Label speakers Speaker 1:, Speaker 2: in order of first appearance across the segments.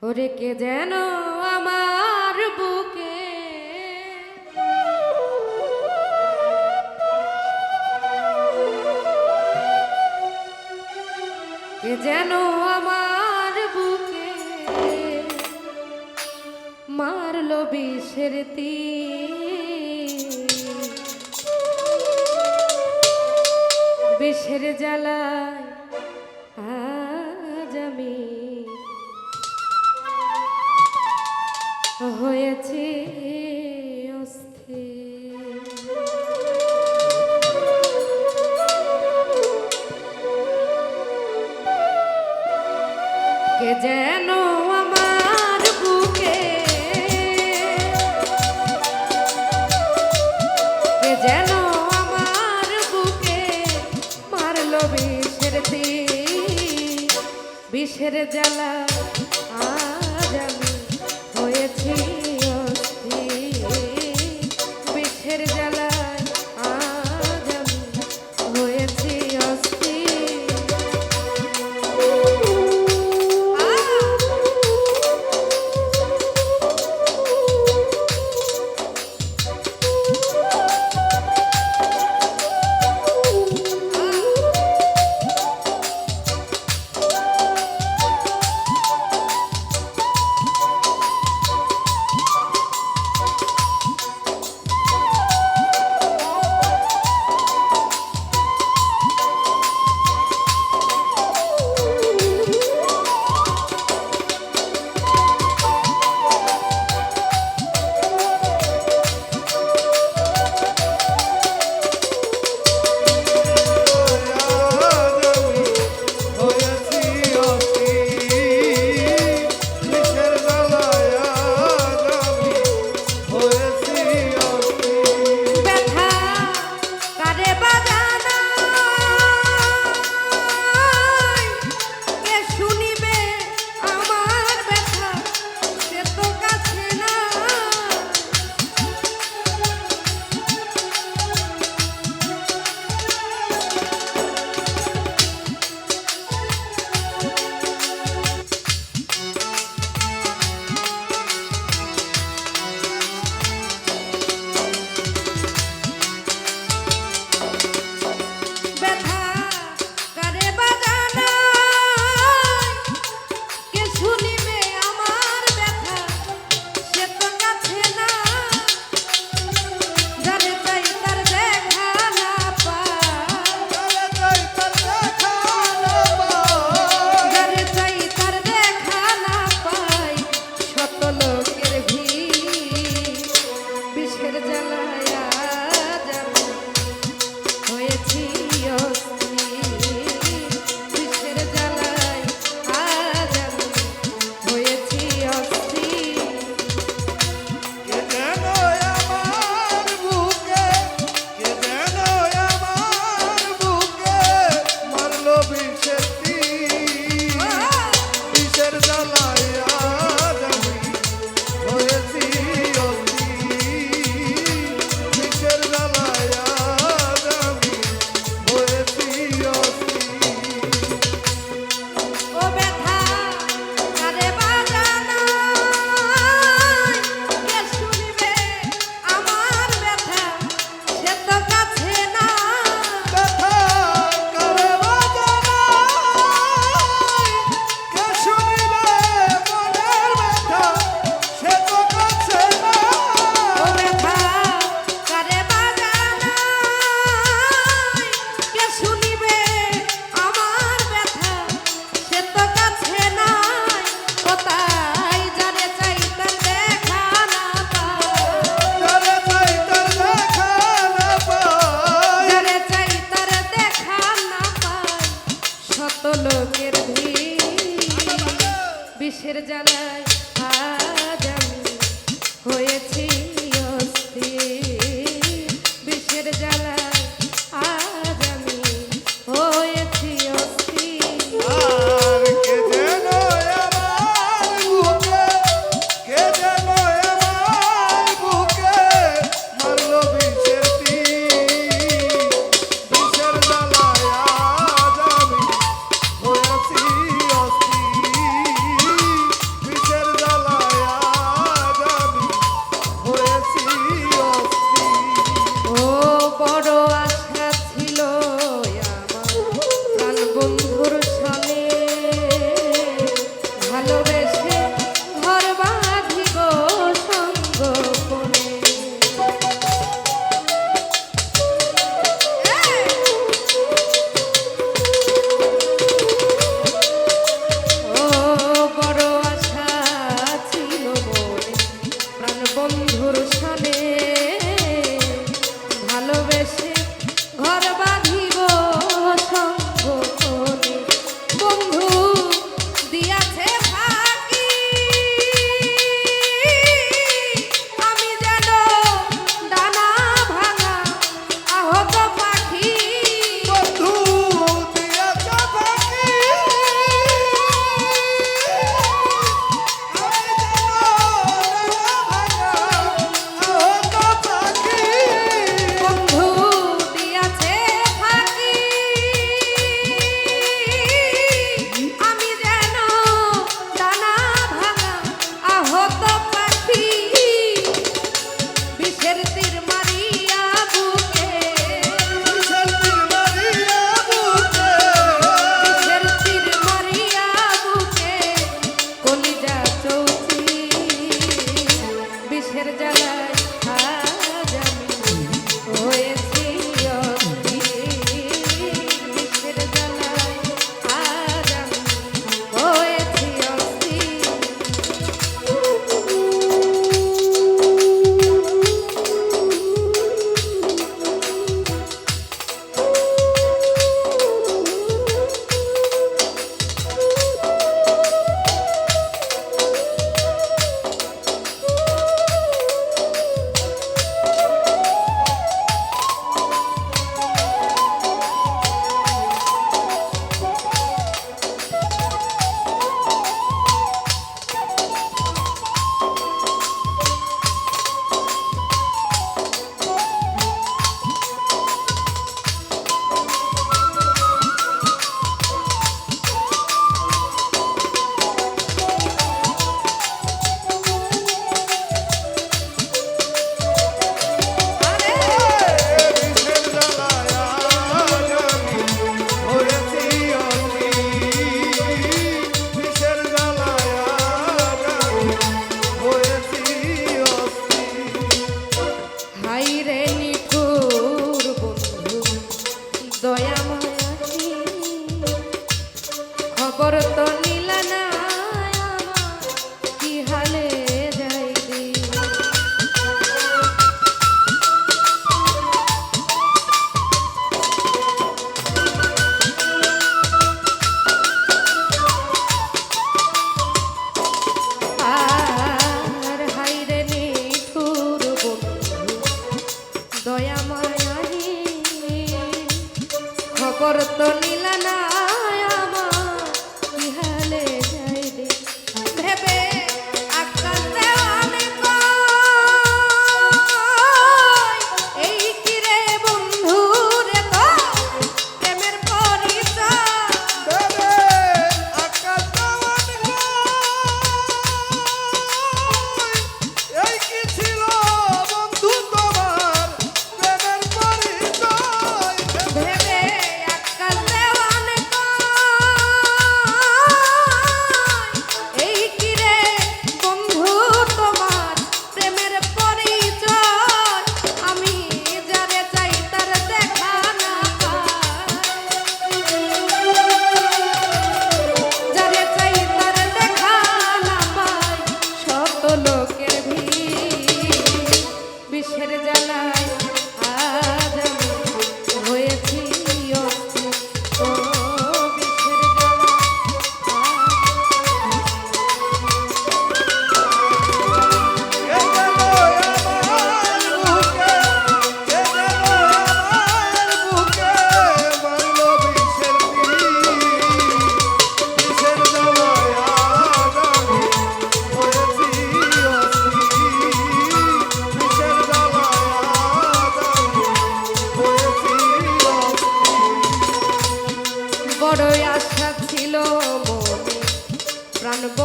Speaker 1: ওরে কে যেন আমার বুকে কে যেন আমার বুকে মারলো বিষের তীর বিষের জ্বালায় আজ আমি হয়েছে অস্থির। কে যেন আমার বুকে কে যেন আমার বুকে মারলো বিষের তীর বিষের জ্বালা আজ আমি হয়েছি অস্থির বিষের জ্বালায় আজ আমি হয়েছি অস্থির। লোকের ভিড় বিষের জ্বালায় আজ আমি হয়েছি অস্থির বিষের জ্বালায় আজ আমি হয়েছি অস্থির।
Speaker 2: আর কে যেন আমার বুকে কে যেন আমার বুকে মারলো বিষের তীর বিষের জ্বালায় আজ আমি হয়েছি অস্থির।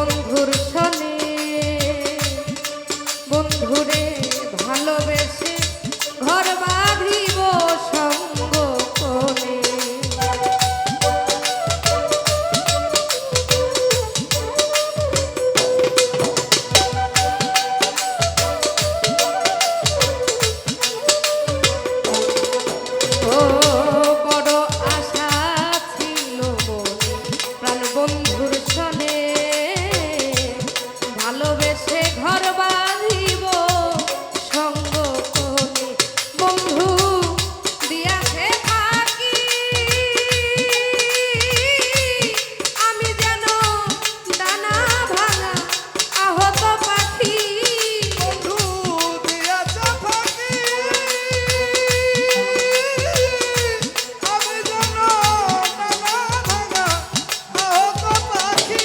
Speaker 1: বন্ধুর সনে বন্ধুরে ভালোবেসে ঘর বাঁধিব সঙ্গ কোণে। ও বড় আশা ছিল মনে প্রাণ বন্ধুর সনে ভালোবেসে ঘর বাঁধিব সঙ্গ কোণে। বন্ধু দিয়াছে ফাঁকি আমি যেন ডানা ভাঙা আহত পাখি।
Speaker 2: বন্ধু দিয়াছে ফাঁকি আমি যেন ডানা ভাঙা আহত পাখি।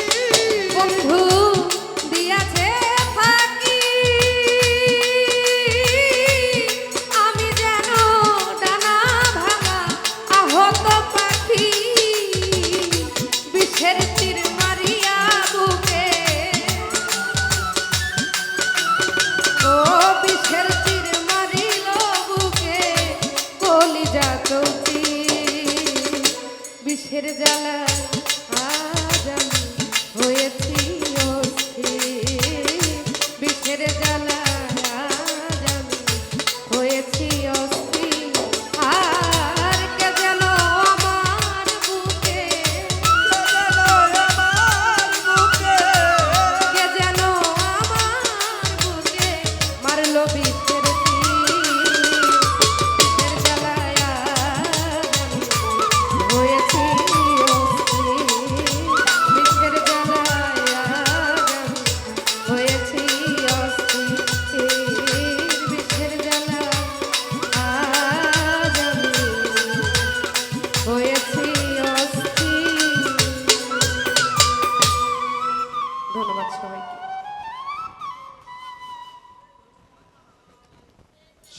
Speaker 1: বন্ধু দিয়াছে ফাঁকি আমি যেন ডানা ভাঙা আহত পাখি। বিষের তীর মারিয়া বুকে ও বিষের তীর মারিল বুকে কলিজা চৌকি। বিষের জ্বালা আজ আমি হয়েছি অস্থির। বিষের জ্বালা আজ আমি হয়েছি অস্থির। আর কে যেন আমার বুকে
Speaker 2: আমার বুকে
Speaker 1: কে যেন আমার বুকে মারলো বিষের তীর। বিষের জ্বালায় আজ আমি হয়েছি অস্থির। বিষের জ্বালায় আজ আমি হয়েছি অস্থির। বিষের জ্বালায় আজ আমি হয়েছি অস্থির। ধন্যবাদ সবাইকে।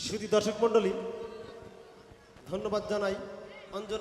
Speaker 3: সুধী দর্শক মণ্ডলী, ধন্যবাদ জানাই অঞ্জনা